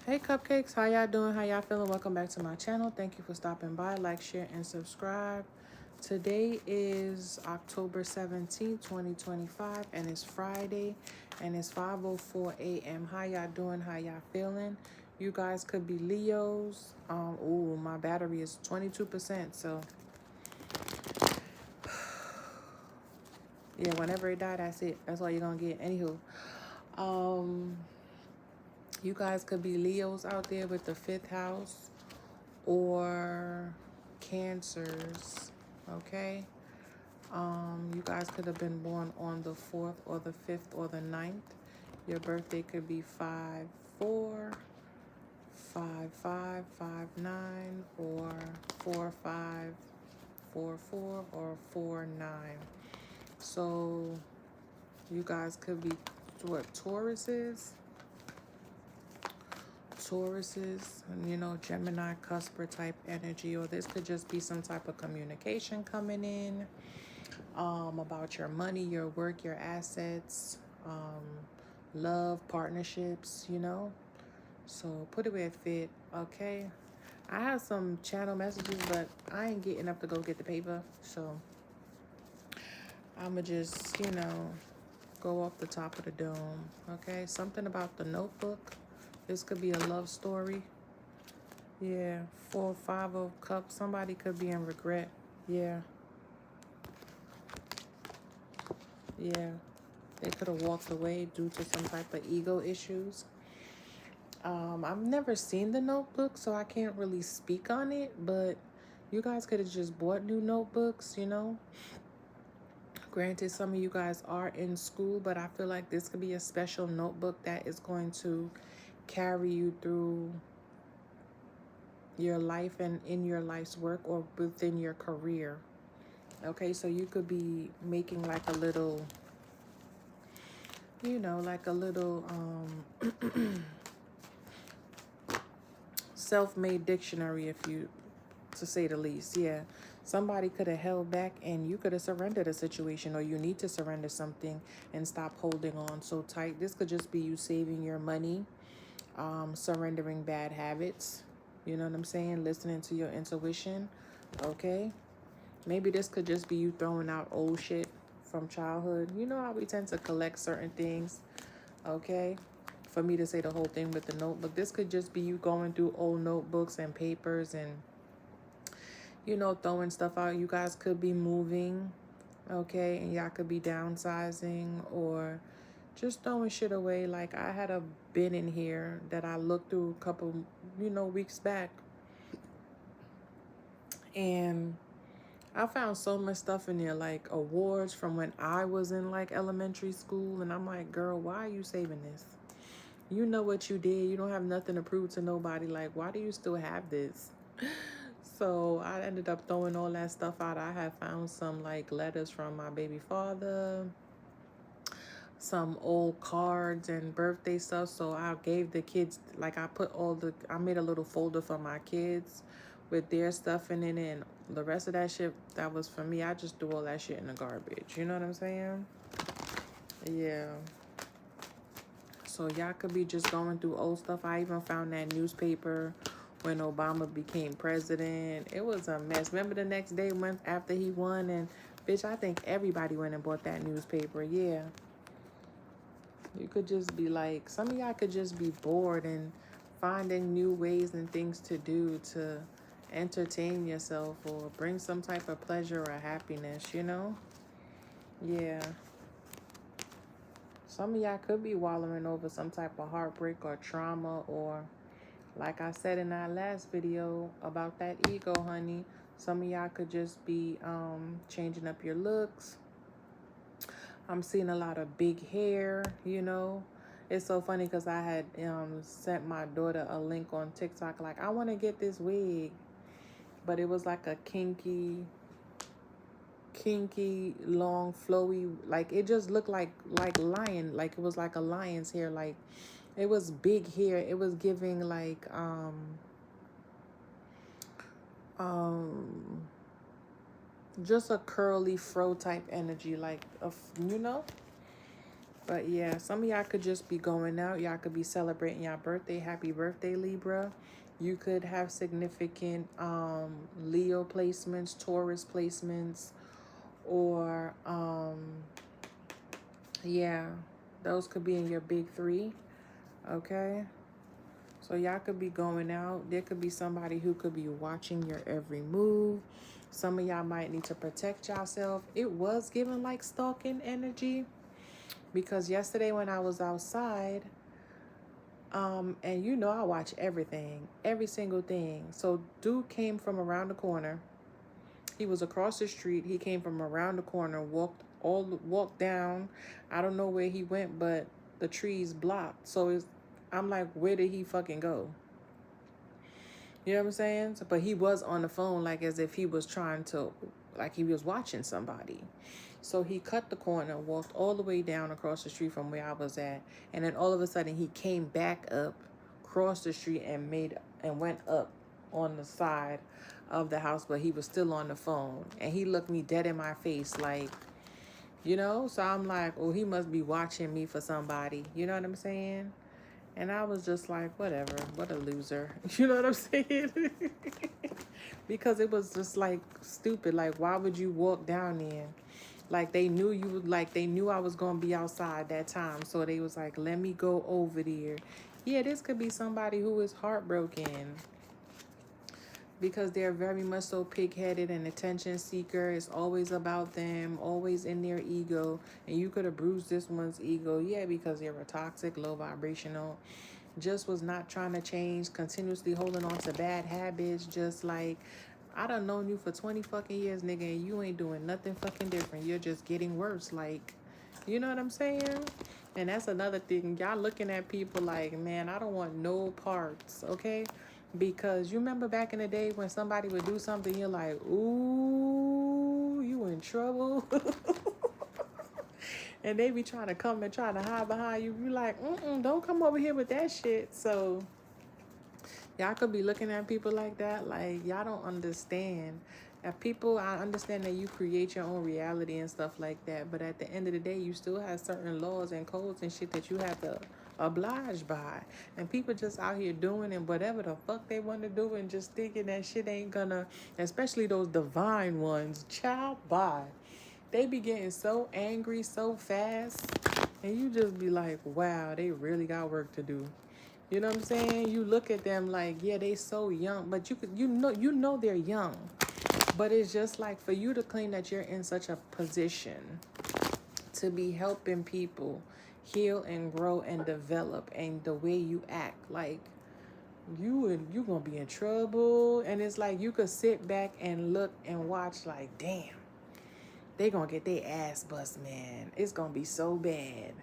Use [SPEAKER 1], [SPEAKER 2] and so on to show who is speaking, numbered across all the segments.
[SPEAKER 1] Hey cupcakes, how y'all doing? How y'all feeling? Welcome back to my channel. Thank you for stopping by. Like, share, and subscribe. Today is October 17th, 2025, and it's Friday, and it's 5:04 a.m. How y'all doing? How y'all feeling? You guys could be Leos. Ooh, my battery is 22%, so yeah, whenever it die, that's it. That's all you're gonna get. Anywho, um, you guys could be Leos out there with the fifth house, or Cancers, okay? You guys could have been born on the 4th or the 5th or the 9th. Your birthday could be 5-4, 5-5, 5-9, or 4-5, 4-4, or 4-9. So you guys could be what, Tauruses, you know, Gemini, Cusper type energy, or this could just be some type of communication coming in about your money, your work, your assets, love, partnerships, you know. So put it where it fit, okay? I have some channel messages, but I ain't getting up to go get the paper, so I'ma just, you know, go off the top of the dome, okay? Something about the Notebook. This could be a love story. Yeah, 4-5 of Cups. Somebody could be in regret. Yeah. Yeah. They could have walked away due to some type of ego issues. I've never seen the Notebook, so I can't really speak on it, but you guys could have just bought new notebooks, you know. Granted, some of you guys are in school, but I feel like this could be a special notebook that is going to carry you through your life and in your life's work or within your career. Okay, so you could be making like a little, you know, like a little self-made dictionary, if you, to say the least. Yeah, somebody could have held back and you could have surrendered a situation, or you need to surrender something and stop holding on so tight. This could just be you saving your money, surrendering bad habits, you know what I'm saying, listening to your intuition. Okay, maybe this could just be you throwing out old shit from childhood. You know how we tend to collect certain things, okay? For me to say the whole thing with the notebook, this could just be you going through old notebooks and papers and, you know, throwing stuff out. You guys could be moving, okay? And y'all could be downsizing or just throwing shit away. Like, I had a bin in here that I looked through a couple, you know, weeks back. And I found so much stuff in there, like awards from when I was in like elementary school. And I'm like, girl, why are you saving this? You know what you did. You don't have nothing to prove to nobody. Like, why do you still have this? So I ended up throwing all that stuff out. I had found some like letters from my baby father, some old cards and birthday stuff. So I gave the kids, like, I made a little folder for my kids with their stuff in it, and the rest of that shit that was for me, I just threw all that shit in the garbage. You know what I'm saying? Yeah. So y'all could be just going through old stuff. I even found that newspaper when Obama became president. It was a mess. Remember the next day when after he won, and bitch, I think everybody went and bought that newspaper. Yeah. You could just be like, some of y'all could just be bored and finding new ways and things to do to entertain yourself or bring some type of pleasure or happiness, you know? Yeah. Some of y'all could be wallowing over some type of heartbreak or trauma, or like I said in our last video about that ego, honey, some of y'all could just be changing up your looks. I'm seeing a lot of big hair, you know. It's so funny because I had sent my daughter a link on TikTok, like, I want to get this wig. But it was like a kinky, long, flowy, like, it just looked like lion, like it was like a lion's hair, like it was big hair. It was giving like just a curly fro type energy, like, you know. But yeah, some of y'all could just be going out. Y'all could be celebrating your birthday. Happy birthday, Libra. You could have significant Leo placements, Taurus placements, or yeah, those could be in your big three. Okay. So y'all could be going out. There could be somebody who could be watching your every move. Some of y'all might need to protect yourself. It was given like stalking energy because yesterday when I was outside, and you know I watch everything, every single thing. So dude came from around the corner. He was across the street. He came from around the corner, walked down. I don't know where he went, but the trees blocked. I'm like, where did he fucking go? You know what I'm saying? So, but he was on the phone like as if he was trying to, like he was watching somebody. So he cut the corner, walked all the way down across the street from where I was at, and then all of a sudden he came back up, crossed the street and went up on the side of the house, but he was still on the phone. And he looked me dead in my face like, you know? So I'm like, oh, he must be watching me for somebody. You know what I'm saying? And I was just like, whatever, what a loser. You know what I'm saying? Because it was just like stupid. Like, why would you walk down there? Like they knew they knew I was going to be outside that time. So they was like, let me go over there. Yeah, this could be somebody who is heartbroken. Because they're very much so pig-headed and attention seeker. It's always about them, always in their ego. And you could have bruised this one's ego. Yeah, because they were toxic, low vibrational. Just was not trying to change, continuously holding on to bad habits. Just like, I done known you for 20 fucking years, nigga, and you ain't doing nothing fucking different. You're just getting worse. Like, you know what I'm saying? And that's another thing. Y'all looking at people like, man, I don't want no parts, okay? Because you remember back in the day when somebody would do something, you're like, ooh, you in trouble. And they be trying to come and try to hide behind you. You like, don't come over here with that shit. So y'all could be looking at people like that. Like, y'all don't understand. I understand that you create your own reality and stuff like that. But at the end of the day, you still have certain laws and codes and shit that you have to oblige by. And people just out here doing and whatever the fuck they want to do and just thinking that shit ain't gonna, especially those divine ones, child, bye. They be getting so angry so fast. And you just be like, wow, they really got work to do. You know what I'm saying? You look at them like, yeah, they so young, but you know they're young. But it's just like for you to claim that you're in such a position to be helping people heal and grow and develop, and the way you act, like you gonna be in trouble. And it's like you could sit back and look and watch like, damn, they gonna get their ass bust, man. It's gonna be so bad.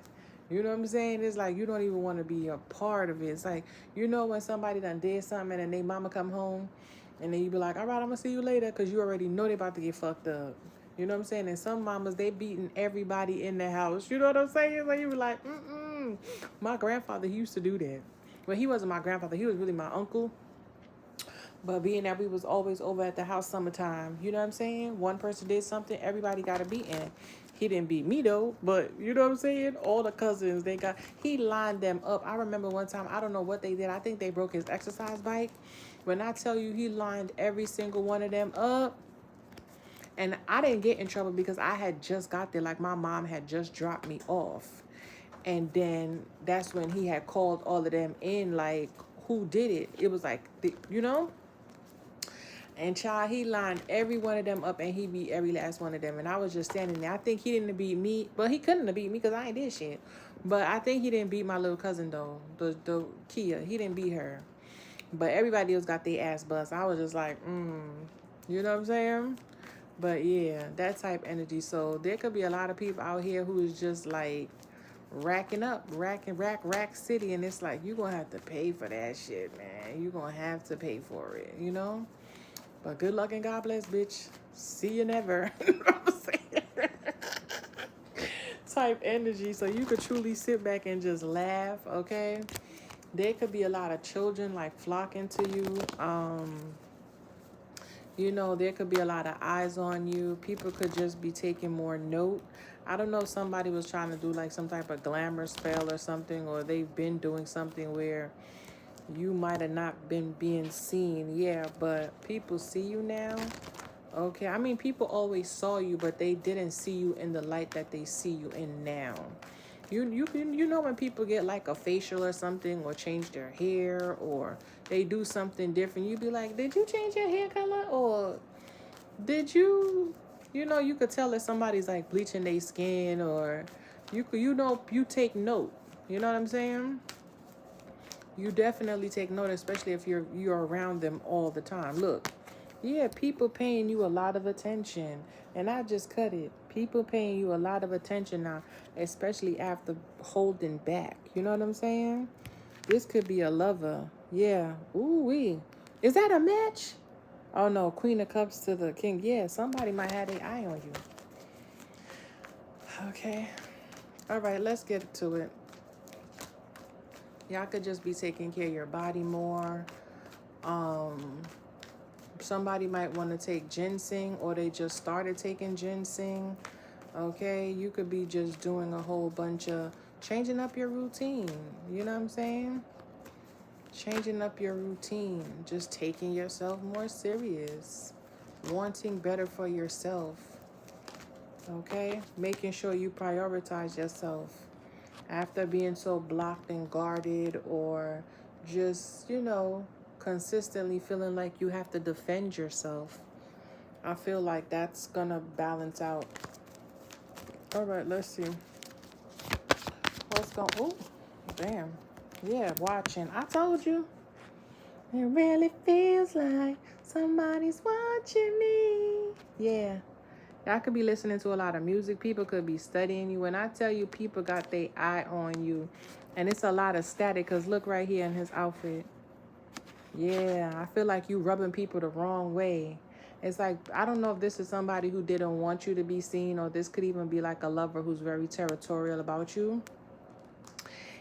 [SPEAKER 1] You know what I'm saying? It's like you don't even want to be a part of it. It's like, you know, when somebody done did something and they mama come home and then you be like, all right, I'm gonna see you later, because you already know they about to get fucked up. You know what I'm saying? And some mamas, they beating everybody in the house. You know what I'm saying? So you be like, My grandfather, he used to do that. Well, he wasn't my grandfather. He was really my uncle. But being that we was always over at the house summertime, you know what I'm saying? One person did something, everybody got a beating. He didn't beat me though, but you know what I'm saying? All the cousins, he lined them up. I remember one time, I don't know what they did. I think they broke his exercise bike. When I tell you, he lined every single one of them up. And I didn't get in trouble because I had just got there. Like, my mom had just dropped me off. And then that's when he had called all of them in, like, who did it? It was like, you know? And child, he lined every one of them up and he beat every last one of them. And I was just standing there. I think he didn't beat me. Well, he couldn't have beat me because I ain't did shit. But I think he didn't beat my little cousin, though. The Kia. He didn't beat her. But everybody else got their ass bust. I was just like, You know what I'm saying? But yeah, that type energy. So there could be a lot of people out here who is just like racking up, rack city. And it's like, you're going to have to pay for that shit, man. You're going to have to pay for it, you know? But good luck and God bless, bitch. See you never. You know what I'm saying? Type energy. So you could truly sit back and just laugh, okay? There could be a lot of children like flocking to you. You know, there could be a lot of eyes on you. People could just be taking more note. I don't know if somebody was trying to do like some type of glamour spell or something, or they've been doing something where you might have not been being seen. Yeah, but people see you now. Okay, I mean, people always saw you, but they didn't see you in the light that they see you in now. You know when people get like a facial or something, or change their hair, or they do something different, you be like, did you change your hair color, or did you, you know, you could tell if somebody's like bleaching their skin, or you take note. You know what I'm saying? You definitely take note, especially if you're around them all the time. Look, yeah, people paying you a lot of attention, and I just cut it. People paying you a lot of attention now, especially after holding back. You know what I'm saying? This could be a lover. Yeah. Ooh wee. Is that a match? Oh no, Queen of Cups to the King. Yeah, somebody might have their eye on you. Okay. All right, let's get to it. Y'all could just be taking care of your body more. Somebody might want to take ginseng, or they just started taking ginseng. Okay, you could be just doing a whole bunch of changing up your routine. You know what I'm saying? Changing up your routine, just taking yourself more serious, wanting better for yourself. Okay, making sure you prioritize yourself after being so blocked and guarded, or just, you know, consistently feeling like you have to defend yourself. I feel like that's gonna balance out. All right, let's see what's going. Oh, damn. Yeah, watching. I told you. It really feels like somebody's watching me. Yeah. Y'all could be listening to a lot of music. People could be studying you. When I tell you people got their eye on you, and it's a lot of static, because look right here in his outfit. Yeah, I feel like you rubbing people the wrong way. It's like, I don't know if this is somebody who didn't want you to be seen, or this could even be like a lover who's very territorial about you.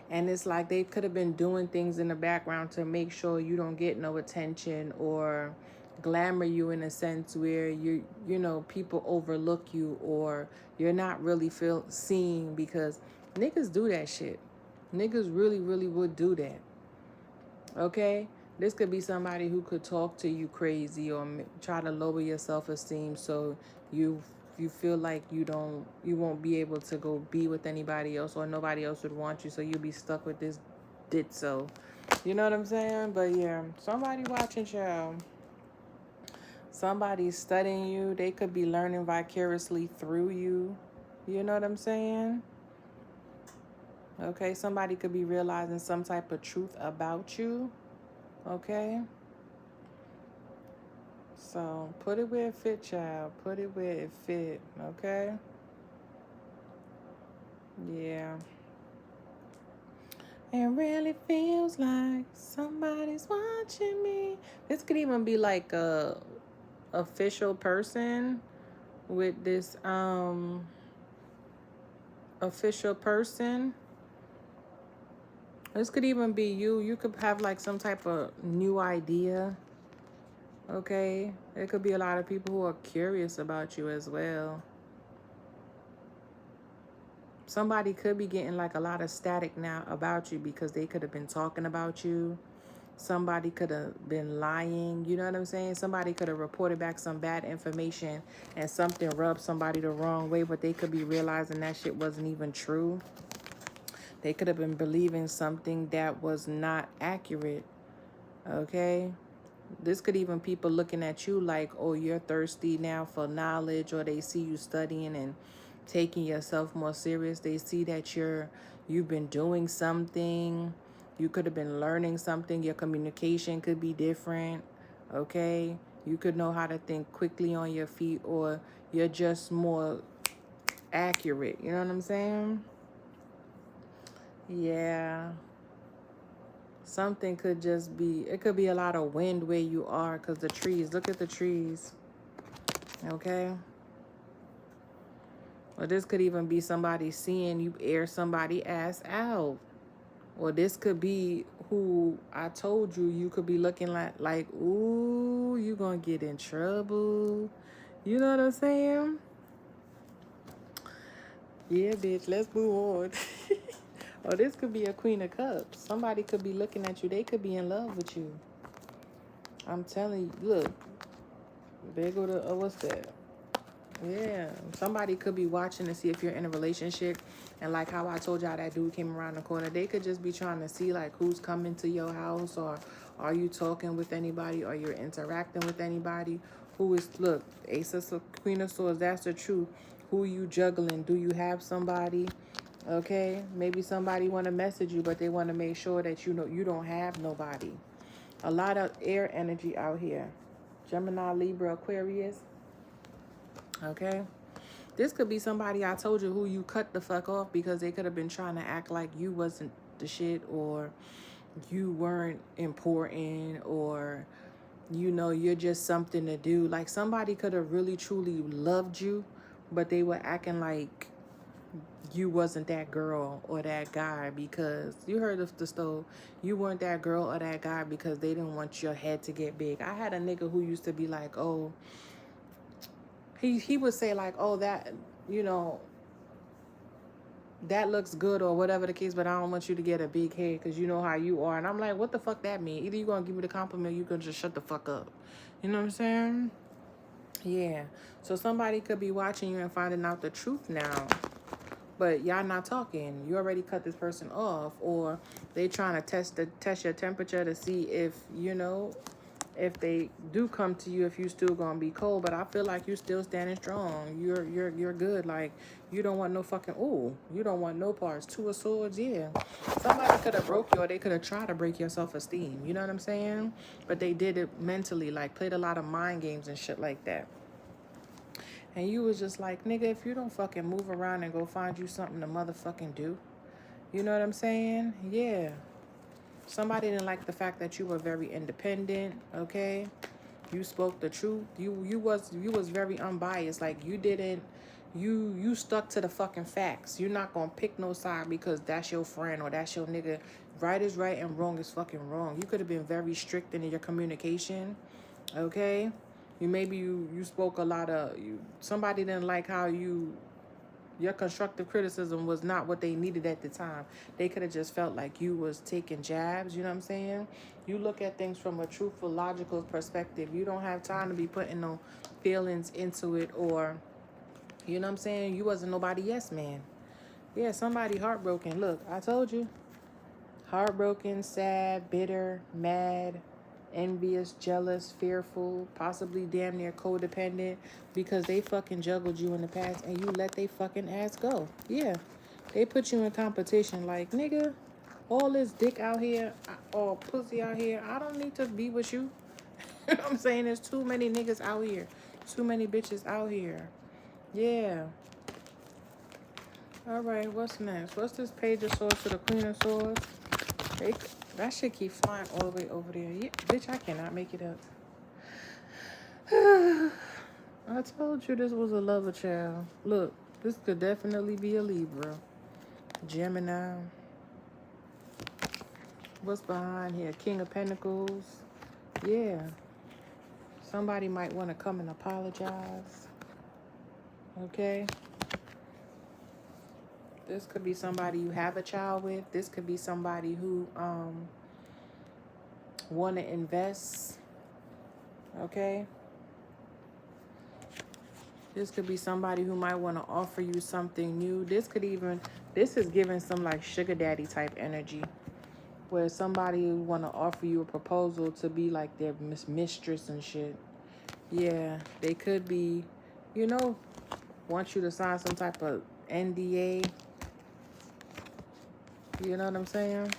[SPEAKER 1] And it's like they could have been doing things in the background to make sure you don't get no attention, or glamour you in a sense where you know, people overlook you, or you're not really feel seen, because niggas do that shit. Niggas really, really would do that. Okay? This could be somebody who could talk to you crazy, or try to lower your self-esteem, so you feel like you won't be able to go be with anybody else, or nobody else would want you, so you'll be stuck with this ditzo. You know what I'm saying? But yeah, somebody watching y'all. Somebody's studying you. They could be learning vicariously through you. You know what I'm saying? Okay, somebody could be realizing some type of truth about you. Okay? So put it where it fit, child. Put it where it fit. Okay? Yeah. It really feels like somebody's watching me. This could even be like a official person with this official person. This could even be you. You could have like some type of new idea. Okay? There could be a lot of people who are curious about you as well. Somebody could be getting like a lot of static now about you, because they could have been talking about you. Somebody could have been lying. You know what I'm saying? Somebody could have reported back some bad information, and something rubbed somebody the wrong way, but they could be realizing that shit wasn't even true. They could have been believing something that was not accurate. Okay? This could even people looking at you like, oh, you're thirsty now for knowledge, or they see you studying and taking yourself more serious. They see that you've been doing something. You could have been learning something. Your communication could be different. Okay? You could know how to think quickly on your feet, or you're just more accurate. You know what I'm saying? Yeah. Something could just be, it could be a lot of wind where you are, because the trees, look at the trees. Okay? Or this could even be somebody seeing you air somebody ass out. Or this could be who I told you, you could be looking like ooh, you gonna get in trouble. You know what I'm saying? Yeah, bitch, let's move on. Or this could be a Queen of Cups. Somebody could be looking at you. They could be in love with you. I'm telling you, look. There go to, what's that? Yeah, somebody could be watching to see if you're in a relationship, and like how I told y'all that dude came around the corner, they could just be trying to see like who's coming to your house, or are you talking with anybody, or you're interacting with anybody who is, look, Ace of Queen of Swords, that's the truth. Who you juggling? Do you have somebody? Okay, maybe somebody want to message you, but they want to make sure that you know you don't have nobody. A lot of air energy out here. Gemini, Libra, Aquarius. Okay, this could be somebody I told you who you cut the fuck off because they could have been trying to act like you wasn't the shit, or you weren't important, or you know you're just something to do. Like somebody could have really truly loved you, but they were acting like you wasn't that girl or that guy because you heard of the story. You weren't that girl or that guy because they didn't want your head to get big. I had a nigga who used to be like, oh, he would say like, oh, that, you know, that looks good or whatever the case, but I don't want you to get a big head because you know how you are. And I'm like, what the fuck that mean? Either you gonna give me the compliment, you gonna just shut the fuck up. You know what I'm saying? Yeah. So somebody could be watching you and finding out the truth now, but y'all not talking. You already cut this person off, or they trying to test your temperature to see if, you know, if they do come to you, if you still gonna be cold. But I feel like you still standing strong. You're good. Like you don't want no fucking, ooh, you don't want no parts. Two of Swords, yeah. Somebody could have broke you, or they could have tried to break your self-esteem. You know what I'm saying? But they did it mentally, like played a lot of mind games and shit like that. And you was just like, nigga, if you don't fucking move around and go find you something to motherfucking do. You know what I'm saying? Yeah. Somebody didn't like the fact that you were very independent, okay? You spoke the truth. You was very unbiased. Like you stuck to the fucking facts. You're not gonna pick no side because that's your friend or that's your nigga. Right is right and wrong is fucking wrong. You could have been very strict in your communication, okay? You spoke a lot of somebody didn't like how your constructive criticism was not what they needed at the time. They could have just felt like you was taking jabs, you know what I'm saying? You look at things from a truthful, logical perspective. You don't have time to be putting no feelings into it, or, you know what I'm saying? You wasn't nobody yes man. Yeah, somebody heartbroken. Look, I told you. Heartbroken, sad, bitter, mad, envious, jealous, fearful, possibly damn near codependent because they fucking juggled you in the past and you let they fucking ass go. Yeah. They put you in competition like, nigga, all this dick out here or pussy out here, I don't need to be with you. You know what I'm saying? There's too many niggas out here. Too many bitches out here. Yeah. All right, what's next? What's this Page of Swords to the Queen of Swords? That shit keep flying all the way over there. Yeah, bitch, I cannot make it up. I told you this was a lover child. Look, this could definitely be a Libra. Gemini. What's behind here? King of Pentacles. Yeah. Somebody might want to come and apologize. Okay. This could be somebody you have a child with. This could be somebody who want to invest. Okay. This could be somebody who might want to offer you something new. This is giving some like sugar daddy type energy, where somebody want to offer you a proposal to be like their mistress and shit. Yeah, they could be, you know, want you to sign some type of NDA. You know what I'm saying?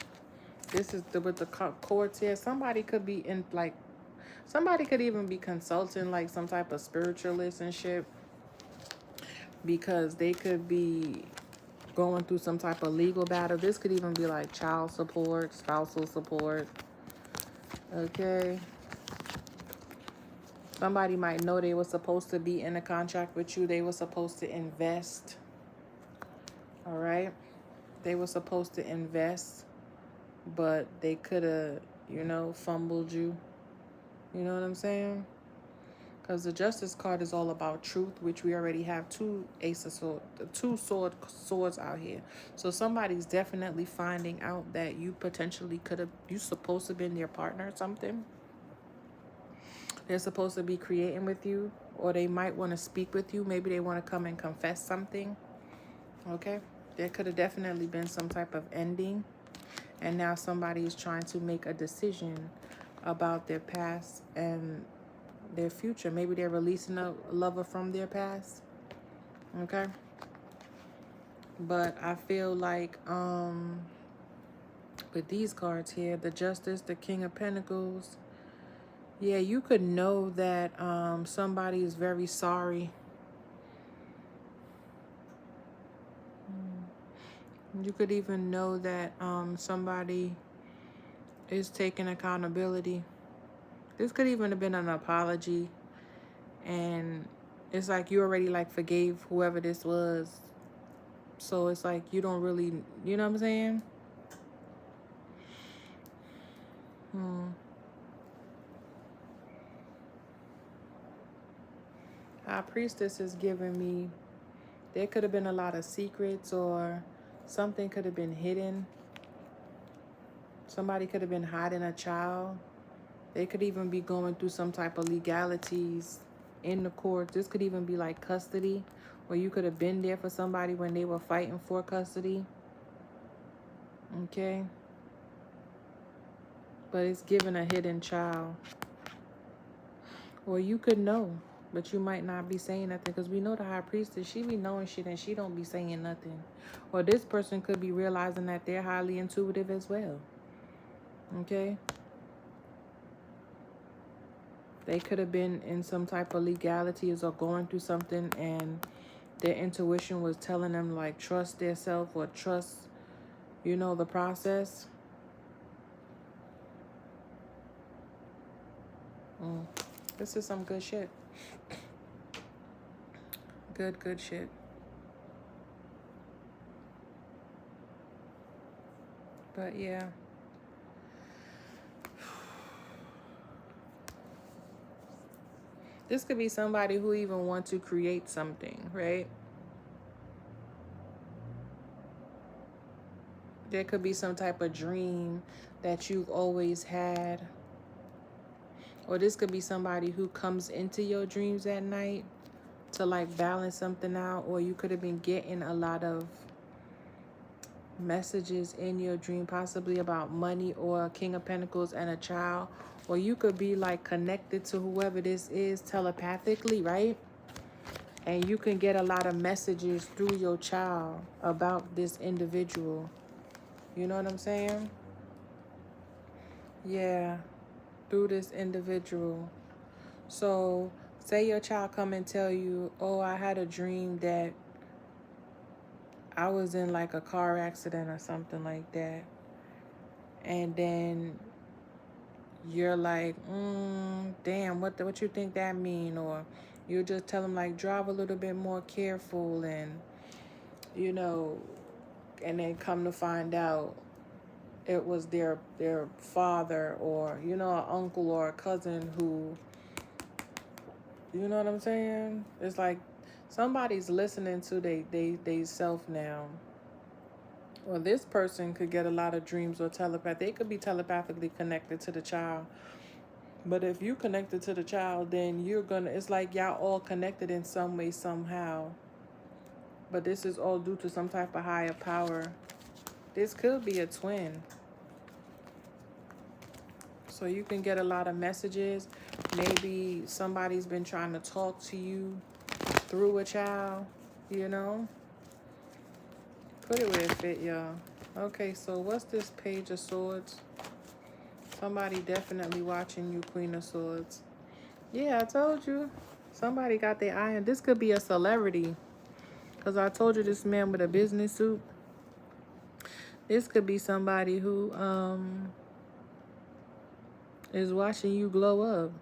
[SPEAKER 1] This is with the courts here. Somebody could be in like, somebody could even be consulting like some type of spiritualist and shit, because they could be going through some type of legal battle. This could even be like child support, spousal support. Okay. Somebody might know they were supposed to be in a contract with you. They were supposed to invest. All right. They were supposed to invest, but they could have, you know, fumbled you. You know what I'm saying? Because the Justice card is all about truth, which we already have two Ace of Swords, two swords out here. So somebody's definitely finding out that you potentially could have, you supposed to have been their partner or something. They're supposed to be creating with you, or they might want to speak with you. Maybe they want to come and confess something. Okay? There could have definitely been some type of ending. And now somebody is trying to make a decision about their past and their future. Maybe they're releasing a lover from their past. Okay? But I feel like with these cards here, the Justice, the King of Pentacles, yeah, you could know that somebody is very sorry. You could even know that somebody is taking accountability. This could even have been an apology. And it's like you already like forgave whoever this was. So it's like you don't really, you know what I'm saying? High Priestess is giving me, there could have been a lot of secrets, or something could have been hidden. Somebody could have been hiding a child. They could even be going through some type of legalities in the court. This could even be like custody, where you could have been there for somebody when they were fighting for custody. Okay? But it's giving a hidden child. Or you could know, but you might not be saying nothing, because we know the High Priestess, she be knowing shit and she don't be saying nothing. Or this person could be realizing that they're highly intuitive as well. Okay? They could have been in some type of legalities or going through something, and their intuition was telling them like trust their self, or trust, you know, the process. This is some good shit. Good shit. But yeah. This could be somebody who even wants to create something, right? There could be some type of dream that you've always had. Or this could be somebody who comes into your dreams at night to like balance something out. Or you could have been getting a lot of messages in your dream, possibly about money, or a King of Pentacles and a child. Or you could be like connected to whoever this is telepathically, right? And you can get a lot of messages through your child about this individual. You know what I'm saying? Yeah, through this individual. So say your child come and tell you, oh, I had a dream that I was in like a car accident or something like that. And then you're like, damn, what you think that mean? Or you just tell them like, drive a little bit more careful, and you know, and then come to find out it was their father, or you know, an uncle or a cousin who, you know what I'm saying? It's like somebody's listening to they self now. Or this person could get a lot of dreams or telepath. They could be telepathically connected to the child. But if you connected to the child, then you're gonna, it's like y'all all connected in some way, somehow. But this is all due to some type of higher power. This could be a twin. So you can get a lot of messages. Maybe somebody's been trying to talk to you through a child, you know? Put it where it fit, y'all. Okay, so what's this Page of Swords? Somebody definitely watching you, Queen of Swords. Yeah, I told you. Somebody got their eye on. This could be a celebrity. Because I told you this man with a business suit. This could be somebody who is watching you glow up.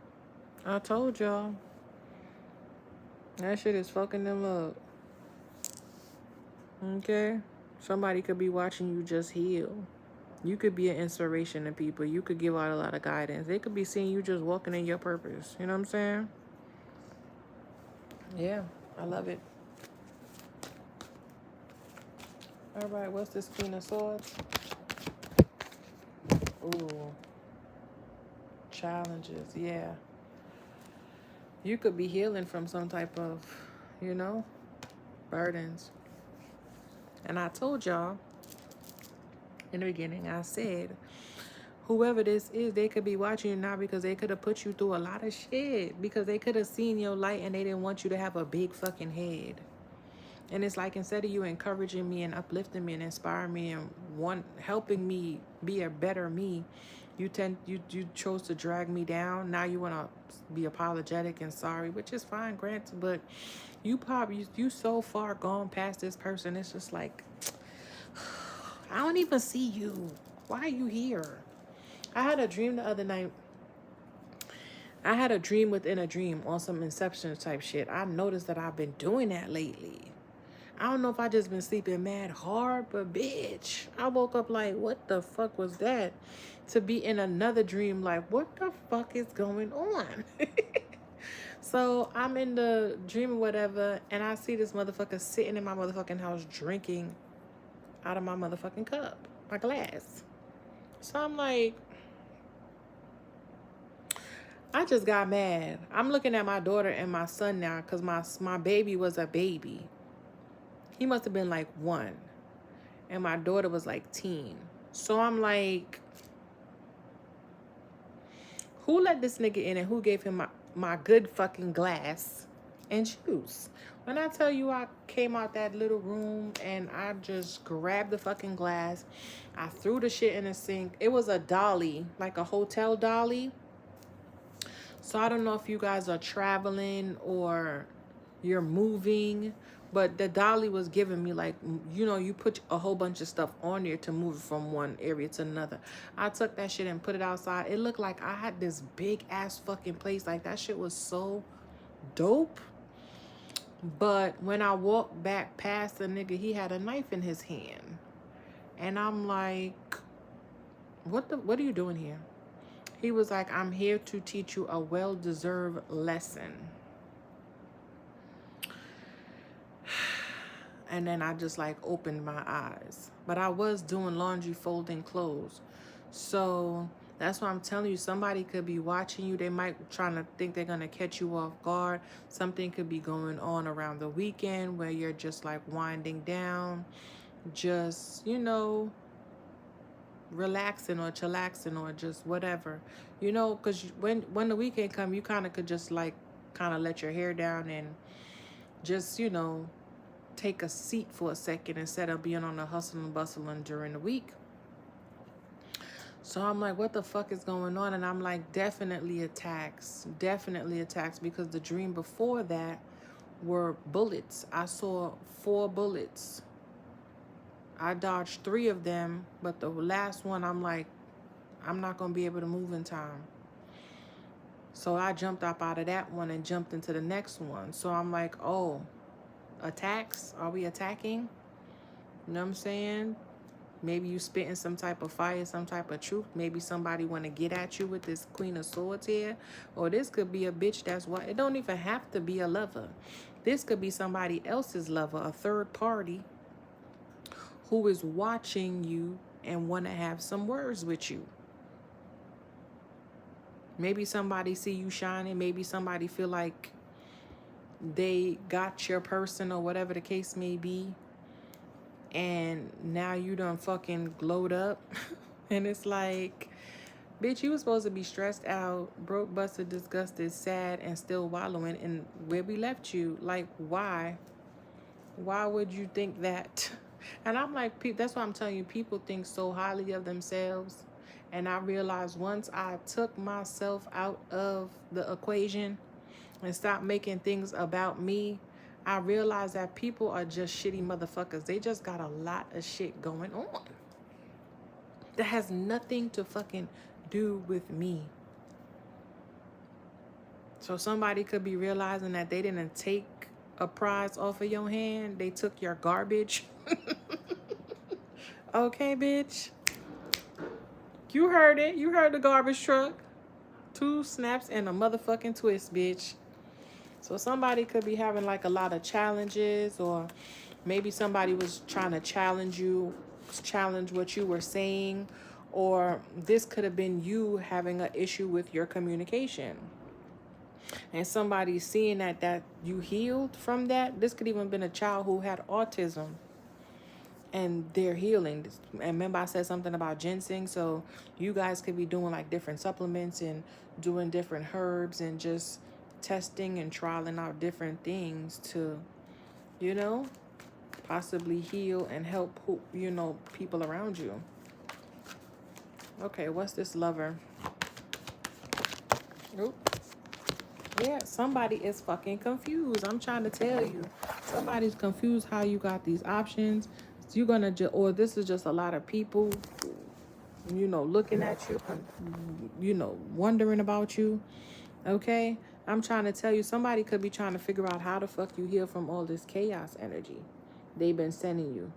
[SPEAKER 1] I told y'all. That shit is fucking them up. Okay? Somebody could be watching you just heal. You could be an inspiration to people. You could give out a lot of guidance. They could be seeing you just walking in your purpose. You know what I'm saying? Yeah, I love it. All right, what's this Queen of Swords? Ooh, challenges. Yeah. You could be healing from some type of, you know, burdens. And I told y'all in the beginning, I said, whoever this is, they could be watching you now because they could have put you through a lot of shit. Because they could have seen your light and they didn't want you to have a big fucking head. And it's like, instead of you encouraging me and uplifting me and inspiring me and helping me be a better me, you chose to drag me down. Now you want to be apologetic and sorry, which is fine, granted, but you so far gone past this person. It's just like, I don't even see you. Why are you here? I had a dream the other night. I had a dream within a dream on some Inception type shit. I noticed that I've been doing that lately. I don't know if I just been sleeping mad hard, but bitch, I woke up like, what the fuck was that? To be in another dream, like, what the fuck is going on? So I'm in the dream or whatever, and I see this motherfucker sitting in my motherfucking house drinking out of my motherfucking cup, my glass. So I'm like, I just got mad. I'm looking at my daughter and my son now because my baby was a baby. He must have been like 1. And my daughter was like teen. So I'm like, who let this nigga in and who gave him my good fucking glass and juice? When I tell you I came out that little room and I just grabbed the fucking glass. I threw the shit in the sink. It was a dolly, like a hotel dolly. So I don't know if you guys are traveling or you're moving, but the dolly was giving me like, you know, you put a whole bunch of stuff on there to move it from one area to another. I took that shit and put it outside. It looked like I had this big ass fucking place. Like, that shit was so dope. But when I walked back past the nigga, he had a knife in his hand. And I'm like, what are you doing here? He was like, I'm here to teach you a well-deserved lesson. And then I just like opened my eyes. But I was doing laundry, folding clothes. So that's why I'm telling you, somebody could be watching you. They might trying to think they're going to catch you off guard. Something could be going on around the weekend where you're just like winding down. Just, you know, relaxing or chillaxing or just whatever, you know, because when the weekend come, you kind of could just like kind of let your hair down and just, you know, take a seat for a second instead of being on the hustle and bustling during the week. So I'm like, what the fuck is going on? And I'm like, definitely attacks, because the dream before that were bullets. I saw 4 bullets. I dodged 3 of them, but the last one, I'm like, I'm not going to be able to move in time. So I jumped up out of that one and jumped into the next one. So I'm like, oh, attacks? Are we attacking? You know what I'm saying? Maybe you spitting some type of fire, some type of truth. Maybe somebody want to get at you with this Queen of Swords here. Or this could be a bitch that's what. It don't even have to be a lover. This could be somebody else's lover, a third party, who is watching you and want to have some words with you. Maybe somebody see you shining. Maybe somebody feel like they got your person or whatever the case may be. And now you done fucking glowed up. And it's like, bitch, you was supposed to be stressed out, broke, busted, disgusted, sad, and still wallowing in where we left you. Like, why? Why would you think that? And I'm like, that's why I'm telling you, people think so highly of themselves. And I realized once I took myself out of the equation and stopped making things about me, I realized that people are just shitty motherfuckers. They just got a lot of shit going on that has nothing to fucking do with me. So somebody could be realizing that they didn't take a prize off of your hand. They took your garbage. Okay, bitch. You heard it. You heard the garbage truck. 2 snaps and a motherfucking twist, bitch. So somebody could be having like a lot of challenges, or maybe somebody was trying to challenge you, challenge what you were saying, or this could have been you having an issue with your communication. And somebody seeing that you healed from that. This could even have been a child who had autism, and they're healing. And remember I said something about ginseng, so you guys could be doing like different supplements and doing different herbs and just testing and trialing out different things to, you know, possibly heal and help, you know, people around you. Okay, what's this lover? Oop. Yeah, somebody is fucking confused. I'm trying to tell you. Somebody's confused how you got these options. So you're gonna or this is just a lot of people, you know, looking at you, you know, wondering about you. Okay? I'm trying to tell you, somebody could be trying to figure out how the fuck you heal from all this chaos energy they've been sending you.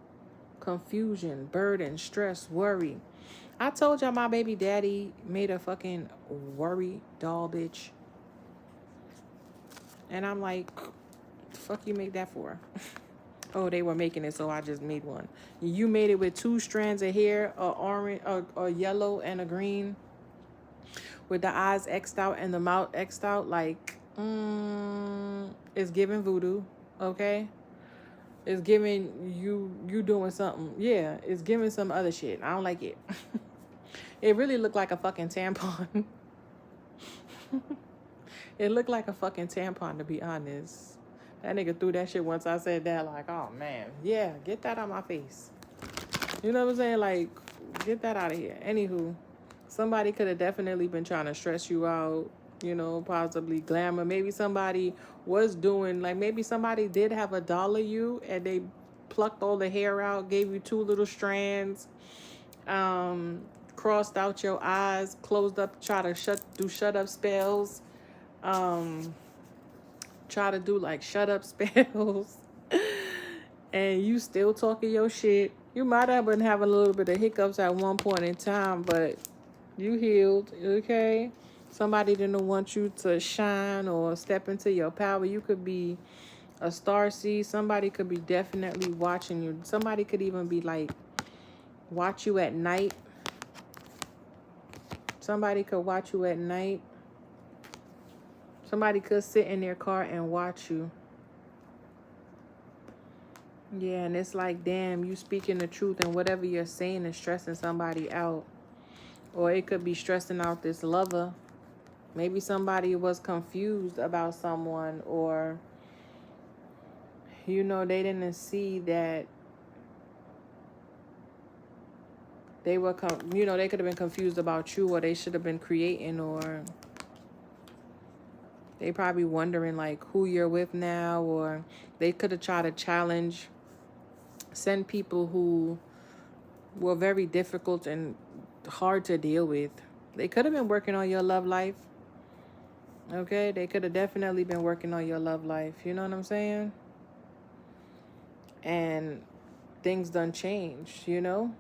[SPEAKER 1] Confusion, burden, stress, worry. I told y'all my baby daddy made a fucking worry doll, bitch. And I'm like, the fuck you make that for? Oh, they were making it, so I just made one. You made it with 2 strands of hair, a orange, a yellow, and a green, with the eyes X'd out and the mouth X'd out. Like, it's giving voodoo, okay? It's giving you doing something. Yeah, it's giving some other shit. I don't like it. It really looked like a fucking tampon. It looked like a fucking tampon, to be honest. That nigga threw that shit once I said that, like, oh, man. Yeah, get that out my face. You know what I'm saying? Like, get that out of here. Anywho, somebody could have definitely been trying to stress you out, you know, possibly glamour. Maybe somebody was doing, like, maybe somebody did have a doll of you and they plucked all the hair out, gave you 2 little strands, crossed out your eyes, closed up, try to shut up spells. Try to do like shut up spells, and you still talking your shit. You might have been having a little bit of hiccups at one point in time, but you healed, okay? Somebody didn't want you to shine or step into your power. You could be a starseed. Somebody could be definitely watching you. Somebody could even be like watch you at night. Somebody could watch you at night. Somebody could sit in their car and watch you. Yeah, and it's like, damn, you speaking the truth, and whatever you're saying is stressing somebody out. Or it could be stressing out this lover. Maybe somebody was confused about someone, or, you know, they didn't see that they were, you know, they could have been confused about you, or they should have been creating, or they probably wondering like who you're with now, or they could have tried to challenge, send people who were very difficult and hard to deal with. They could have been working on your love life. Okay, they could have definitely been working on your love life. You know what I'm saying? And things done changed, you know?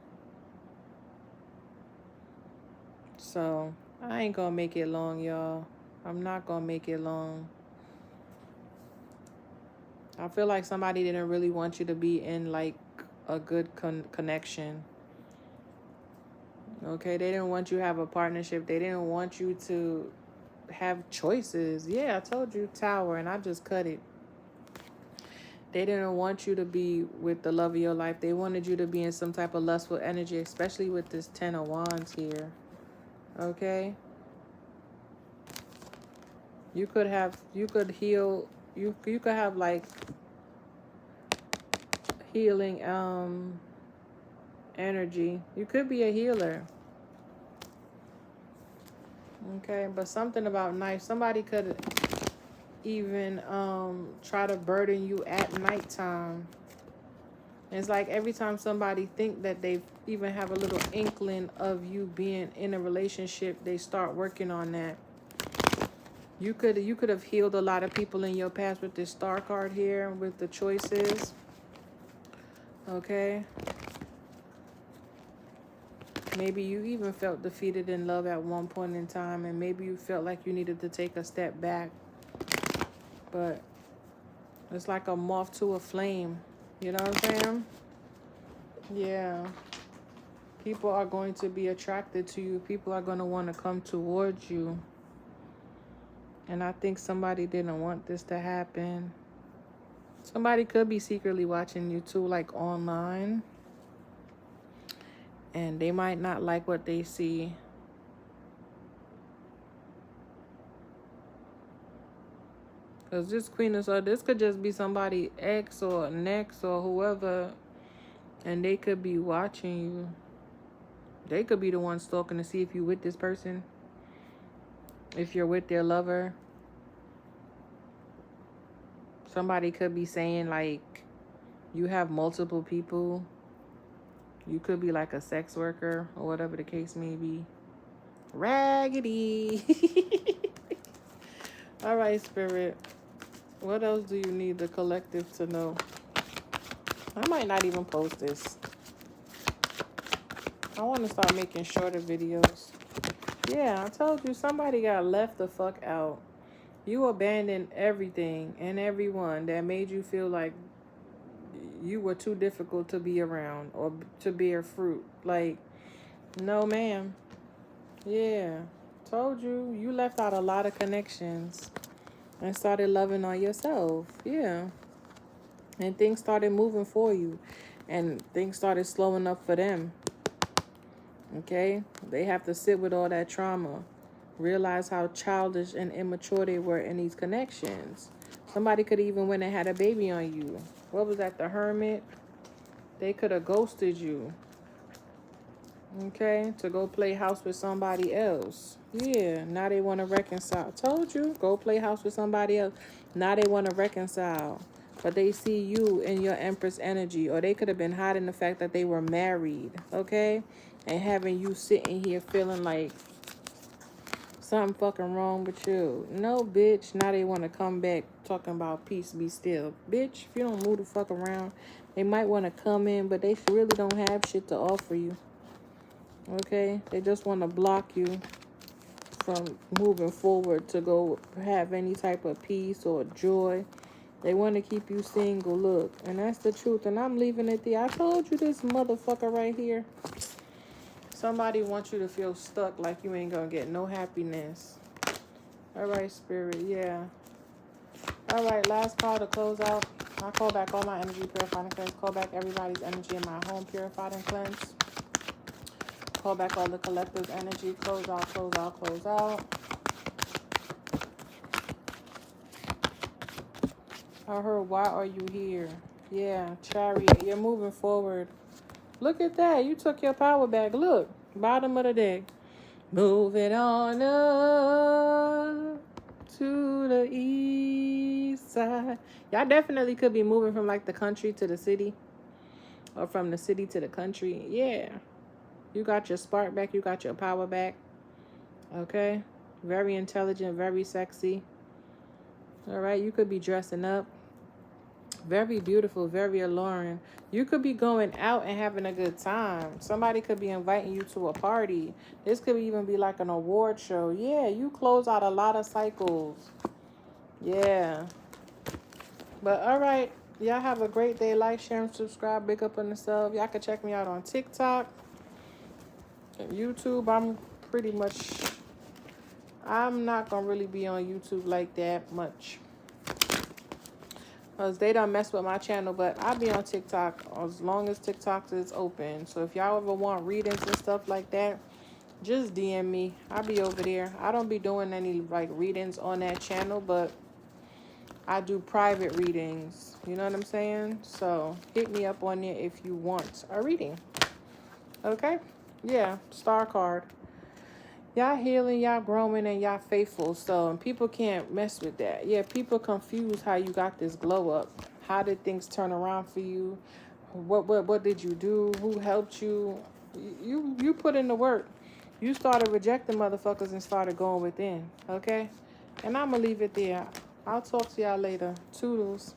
[SPEAKER 1] So I ain't gonna make it long, y'all. I'm not gonna make it long. I feel like somebody didn't really want you to be in like a good connection. Okay, they didn't want you to have a partnership. They didn't want you to have choices. Yeah, I told you Tower, and I just cut it. They didn't want you to be with the love of your life. They wanted you to be in some type of lustful energy, especially with this 10 of Wands here. Okay? You could heal, you could have like healing energy. You could be a healer. Okay, but something about knife. Somebody could even try to burden you at nighttime. It's like every time somebody think that they even have a little inkling of you being in a relationship, they start working on that. You could have healed a lot of people in your past with this star card here with the choices. Okay. Maybe you even felt defeated in love at one point in time, and maybe you felt like you needed to take a step back. But it's like a moth to a flame. You know what I'm saying? Yeah. People are going to be attracted to you. People are going to want to come towards you. And I think somebody didn't want this to happen. Somebody could be secretly watching you too, like online. And they might not like what they see. Because this Queen of Swords, this could just be somebody ex or next or whoever. And they could be watching you. They could be the ones stalking to see if you're with this person. If you're with their lover. Somebody could be saying like you have multiple people. You could be like a sex worker or whatever the case may be. Raggedy. All right, Spirit. What else do you need the collective to know? I might not even post this. I want to start making shorter videos. Yeah, I told you somebody got left the fuck out. You abandoned everything and everyone that made you feel like you were too difficult to be around or to bear fruit. Like, no, ma'am. Yeah, told you. You left out a lot of connections and started loving on yourself. Yeah. And things started moving for you. And things started slowing up for them. Okay? They have to sit with all that trauma. Realize how childish and immature they were in these connections. Somebody could even went and had a baby on you. What was that, the Hermit? They could have ghosted you. Okay? To go play house with somebody else. Yeah, now they want to reconcile. Told you, go play house with somebody else. Now they want to reconcile. But they see you in your Empress energy. Or they could have been hiding the fact that they were married. Okay? And having you sitting here feeling like something fucking wrong with you. No, bitch. Now they want to come back talking about peace, be still. Bitch, if you don't move the fuck around, they might want to come in, but they really don't have shit to offer you. Okay? They just want to block you from moving forward to go have any type of peace or joy. They want to keep you single, look. And that's the truth. And I'm leaving it there. I told you this motherfucker right here. Somebody wants you to feel stuck like you ain't gonna get no happiness. All right, Spirit, yeah. All right, last call to close out. I call back all my energy, purified and cleanse. Call back everybody's energy in my home, purified and cleansed. Call back all the collective energy. Close out, close out, close out. I heard, why are you here? Yeah, Chariot, you're moving forward. Look at that. You took your power back. Look, bottom of the deck. Moving on up to the east side. Y'all definitely could be moving from like the country to the city. Or from the city to the country. Yeah. You got your spark back. You got your power back. Okay. Very intelligent. Very sexy. All right. You could be dressing up. Very beautiful, very alluring. You could be going out and having a good time. Somebody could be inviting you to a party. This could even be like an award show. Yeah, you close out a lot of cycles. Yeah. But all right. Y'all have a great day. Like, share, and subscribe. Big up on yourself. Y'all can check me out on TikTok. YouTube, I'm not going to really be on YouTube like that much. Because they don't mess with my channel, but I'll be on TikTok as long as TikTok is open. So if y'all ever want readings and stuff like that, just DM me. I'll be over there. I don't be doing any like readings on that channel, but I do private readings. You know what I'm saying? So hit me up on there if you want a reading. Okay? Yeah, star card. Y'all healing, y'all growing, and y'all faithful. So people can't mess with that. Yeah, people confuse how you got this glow up. How did things turn around for you? What did you do? Who helped you? You put in the work. You started rejecting motherfuckers and started going within. Okay? And I'm going to leave it there. I'll talk to y'all later. Toodles.